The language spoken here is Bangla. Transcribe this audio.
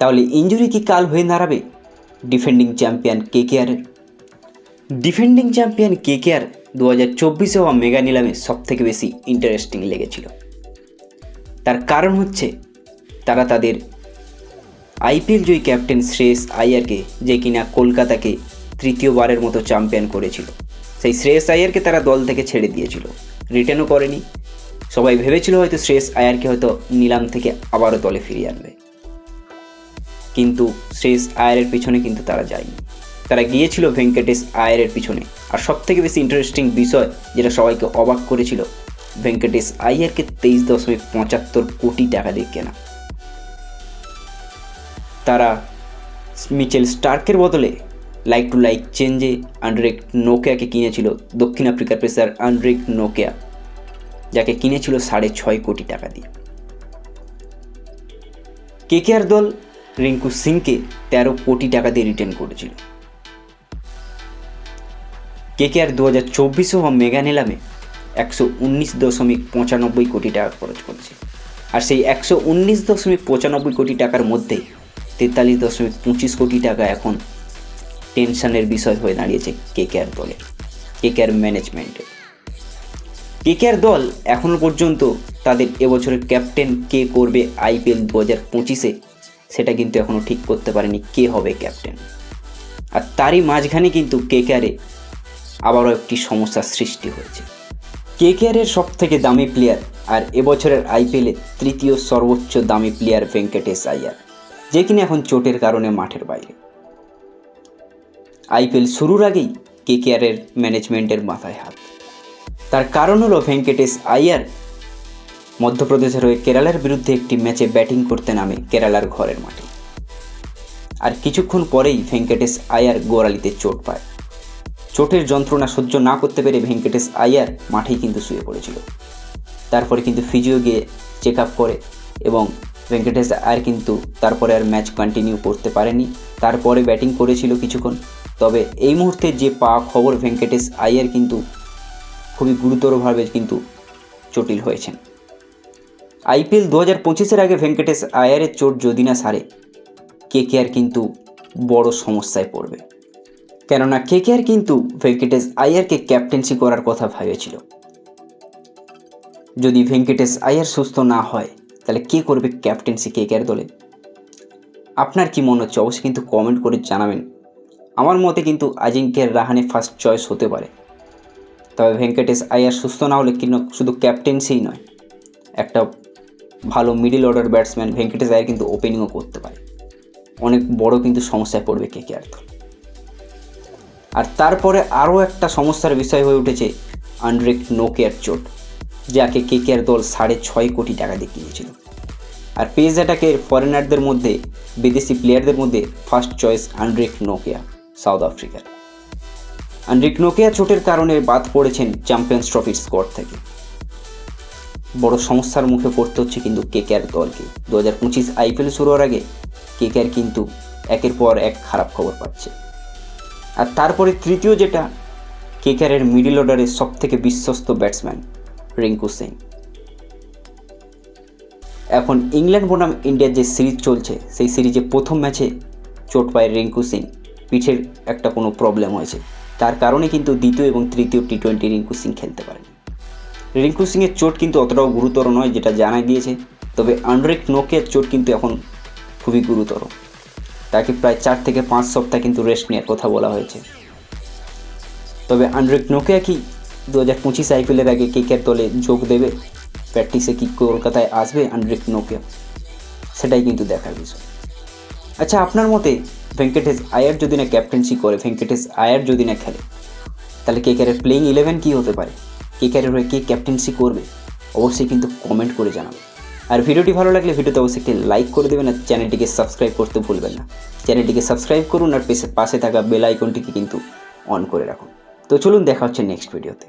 তাহলে ইনজুরি কি কাল হয়ে দাঁড়াবে ডিফেন্ডিং চ্যাম্পিয়ন কেকেআরের? ডিফেন্ডিং চ্যাম্পিয়ন কেকেআর 2024 হওয়া মেগা নিলামে সবথেকে বেশি ইন্টারেস্টিং লেগেছিল। তার কারণ হচ্ছে তারা তাদের আইপিএল জয়ী ক্যাপ্টেন শ্রেয়স আইয়ারকে, যে কিনা কলকাতাকে তৃতীয়বারের মতো চ্যাম্পিয়ন করেছিল, সেই শ্রেয়স আইয়ারকে তারা দল থেকে ছেড়ে দিয়েছিল, রিটার্নও করেনি। সবাই ভেবেছিল হয়তো শ্রেয়স আইয়ারকে হয়তো নিলাম থেকে আবারও দলে ফিরিয়ে আনবে, কিন্তু শ্রেয়স আইয়ারের পিছনে কিন্তু তারা যায়নি, তারা গিয়েছিল ভেঙ্কটেশ আইয়ারের পিছনে। আর সবথেকে বেশি ইন্টারেস্টিং বিষয় যেটা সবাইকে অবাক করেছিল, ভেঙ্কটেশ আইয়ারকে 23.75 কোটি টাকা দিয়ে কেনা। তারা মিচেল স্টার্কের বদলে লাইক টু লাইক চেঞ্জে আন্ড্রেক নোকিয়াকে কিনেছিল, দক্ষিণ আফ্রিকার পেসার আন্ড্রেক নোকিয়া, যাকে কিনেছিল 6.5 কোটি টাকা দিয়ে। কেকেআর দল রিঙ্কু সিংকে 13 কোটি টাকা দিয়ে রিটার্ন করেছিল। কেকেআর 2024 হওয়া মেগা নিলামে 119.95 কোটি টাকা খরচ করেছে। আর সেই 119.95 কোটি টাকার মধ্যে 43.25 কোটি টাকা এখন টেনশনের বিষয় হয়ে দাঁড়িয়েছে কেকেআর দলের, কেকেআর ম্যানেজমেন্টের। কেকেআর দল এখনও পর্যন্ত তাদের এবছরের ক্যাপ্টেন কে করবে আইপিএল 2025-এ সেটা কিন্তু এখনও ঠিক করতে পারেনি কে হবে ক্যাপ্টেন। আর তারই মাঝখানে কিন্তু কেকেআরে আবারও একটি সমস্যার সৃষ্টি হয়েছে। কেকেআরের সবথেকে দামি প্লেয়ার আর এবছরের আইপিএলে তৃতীয় সর্বোচ্চ দামি প্লেয়ার ভেঙ্কটেশ আইয়ার, যে কিনা এখন চোটের কারণে মাঠের বাইরে। আইপিএল শুরুর আগেই কেকেআরের ম্যানেজমেন্টের মাথায় হাত। তার কারণ হলো ভেঙ্কটেশ আইয়ার মধ্যপ্রদেশের হয়ে কেরালার বিরুদ্ধে একটি ম্যাচে ব্যাটিং করতে নামে কেরালার ঘরের মাঠে। আর কিছুক্ষণ পরেই ভেঙ্কটেশ আইয়ার গোড়ালিতে চোট পায়। চোটের যন্ত্রণা সহ্য না করতে পেরে ভেঙ্কটেশ আইয়ার মাঠেই কিন্তু শুয়ে পড়েছিল। তারপরে কিন্তু ফিজিও গিয়ে চেক আপ করে এবং ভেঙ্কটেশ আইয়ার কিন্তু তারপরে আর ম্যাচ কন্টিনিউ করতে পারেনি। তারপরে ব্যাটিং করেছিল কিছুক্ষণ। তবে এই মুহূর্তে যে পাওয়া খবর, ভেঙ্কটেশ আইয়ার কিন্তু খুবই গুরুতরভাবে কিন্তু জটিল হয়েছেন। আইপিএল 2025-এর আগে ভেঙ্কটেশ আইয়ারের চোট যদি না সারে, কেকেআর কিন্তু বড় সমস্যায় পড়বে। কেননা কেকেআর কিন্তু ভেঙ্কটেশ আইয়ারকে ক্যাপ্টেন্সি করার কথা ভেবেছিল। যদি ভেঙ্কটেশ আইয়ার সুস্থ না হয় তাহলে কে করবে ক্যাপ্টেন্সি কেকেআর দলে? আপনার কি মনে হচ্ছে অবশ্যই কিন্তু কমেন্ট করে জানাবেন। আমার মতে কিন্তু আজিঙ্ক্য রাহানে ফার্স্ট চয়েস হতে পারে। তবে ভেঙ্কটেশ আইয়ার সুস্থ না হলে কিন্তু শুধু ক্যাপ্টেন্সিই নয়, একটা ভালো middle order batsman Venkatesh Iyer কিন্তু ওপেনিংও করতে পারে। অনেক বড় কিন্তু সমস্যায় পড়বে কেকেআর দল। আর তারপরে আরও একটা সমস্যার বিষয় হয়ে উঠেছে আন্ড্রেক নোকিয়ার চোট, যাকে কেকেআর দল 6.5 কোটি টাকা দিয়ে কিনেছিল। আর পেস অ্যাটাকের ফরেনারদের মধ্যে, বিদেশি প্লেয়ারদের মধ্যে ফার্স্ট চয়েস আন্ড্রেক নোকিয়া, সাউথ আফ্রিকার। আন্ড্রেক নোকিয়া চোটের কারণে বাদ পড়েছেন চ্যাম্পিয়ন্স ট্রফির স্কোয়াড থেকে। বড় সমস্যার মুখে পড়তে হচ্ছে কিন্তু কেকেআর দলকে। 2025 আইপিএল শুরু হওয়ার আগে কেকেআর কিন্তু একের পর এক খারাপ খবর পাচ্ছে। আর তারপরে তৃতীয় যেটা, কেকেআরের মিডল অর্ডারের সবথেকে বিশ্বস্ত ব্যাটসম্যান রিঙ্কু সিং। এখন ইংল্যান্ড বনাম ইন্ডিয়ার যে সিরিজ চলছে, সেই সিরিজে প্রথম ম্যাচে চোট পায় রিঙ্কু সিং, পিঠের একটা কোনো প্রবলেম হয়েছে। তার কারণে কিন্তু দ্বিতীয় এবং তৃতীয় টি20 রিঙ্কু সিং খেলতে পারেনি। রিঙ্কু সিংয়ের চোট কিন্তু অতটাও গুরুতর নয় যেটা জানা গিয়েছে। তবে আন্ড্রেক নোকিয়ার চোট কিন্তু এখন খুবই গুরুতর। তাকে প্রায় 4 থেকে 5 সপ্তাহ কিন্তু রেস্ট নেওয়ার কথা বলা হয়েছে। তবে আন্ড্রেক নোকিয়া কি 2025 আইপিএলের আগে কেকেআর দলে যোগ দেবে? প্র্যাকটিসে কি কলকাতায় আসবে আন্ড্রেক নোকিয়া? সেটাই কিন্তু দেখার বিষয়। আচ্ছা, আপনার মতে ভেঙ্কটেশ আইয়ার যদি না ক্যাপ্টেন্সি করে, ভেঙ্কটেশ আইয়ার যদি না খেলে, তাহলে কেকেআরের প্লেইং 11 কী হতে পারে? কেকেআরের হয়ে কে ক্যাপ্টেন্সি করবে? অবশ্যই কিন্তু কমেন্ট করে জানাবেন। আর ভিডিওটি ভালো লাগলে ভিডিওতে অবশ্যই একটি লাইক করে দেবেন আর চ্যানেলটিকে সাবস্ক্রাইব করতে ভুলবেন না। চ্যানেলটিকে সাবস্ক্রাইব করুন আর পাশে থাকা বেল আইকনটিকে কিন্তু অন করে রাখুন। তো চলুন, দেখা হচ্ছে নেক্সট ভিডিওতে।